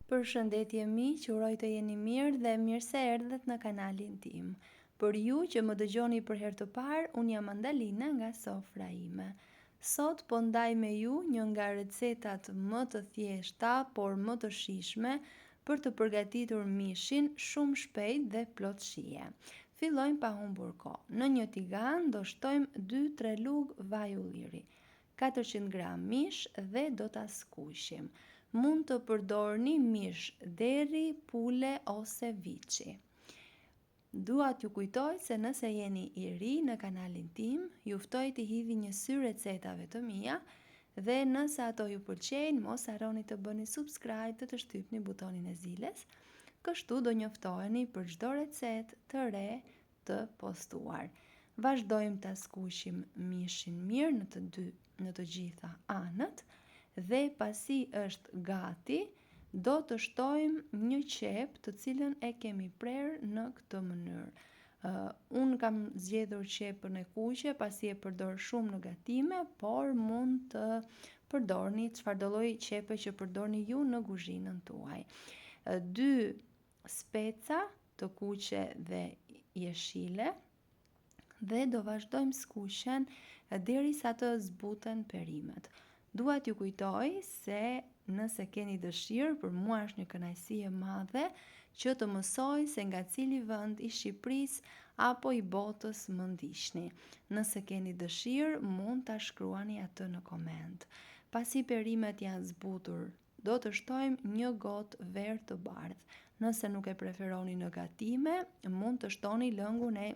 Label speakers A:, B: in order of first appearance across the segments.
A: Përshëndetje miq, uroj të jeni mirë dhe mirë se erdhët në kanalin tim. Për ju që më dëgjoni për herë të parë, unë jam Andalina nga Sofra ime. Sot po ndaj me ju një nga recetat më të thjeshta, por më të shijshme për të përgatitur mishin shumë shpejt dhe plot shije. Fillojmë pa humbur kohë. Në një tigan do shtojmë 2-3 lugë vaj ulliri, 400 gram mish dhe do ta skuqim. Mund të përdorni mish deri, pule ose viçi. Dua t'ju kujtoj se nëse jeni i ri në kanalin tim, ju ftoj të hidhni një sy recetave të mia dhe nëse ato ju pëlqejnë, mos harroni të bëni subscribe dhe të shtypni butonin e zilës, kështu do njoftoheni për çdo recetë të re të postuar. Vazhdojmë ta skuqim mishin mirë në të gjitha anët. Dhe pasi është gati, do të shtojmë një qep të cilën e kemi prerë në këtë mënyrë. Unë kam zgjedhur qepën e kuqe pasi e përdor shumë në gatime, por mund të përdorni çfarëdo lloj qepe që përdorni ju në kuzhinën tuaj. 2 speca të kuqe dhe jeshile dhe do vazhdojmë skuqjen derisa të zbuten perimet. Dua t'ju kujtoj se nëse keni dëshirë, për mua është një kënaqësi e madhe që të mësoj se nga cili vend i Shqipërisë apo i botës më ndiqni. Nëse keni dëshirë, mund ta shkruani atë në koment. Pasi perimet janë zbutur, do të shtojmë një gotë verë të bardhë. Nëse nuk e preferoni në gatime, mund të shtoni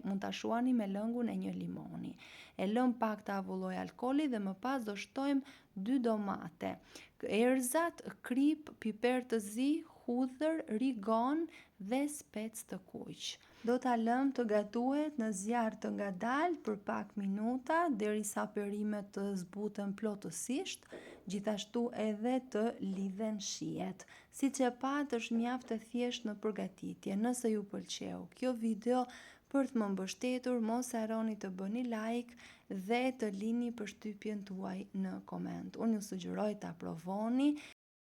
A: mund ta shuani me lëngun e një limoni. E lëm pak të avulloj alkooli dhe më pas do shtojmë 2 domate, erëzat, krip, piper të zi, hudhër, rigon dhe spec të kuq. Do ta lëm të gatuhet në zjarr të ngadaltë për pak minuta derisa perimet të zbuten plotësisht, gjithashtu edhe të lidhen shijet. Siç e pat, është mjaft e thjeshtë në përgatitje. Nëse ju pëlqeu kjo video, për të më mbështetur, mos harroni të bëni like dhe të lini përshtypjen tuaj në koment. Unë ju sugjeroj ta provoni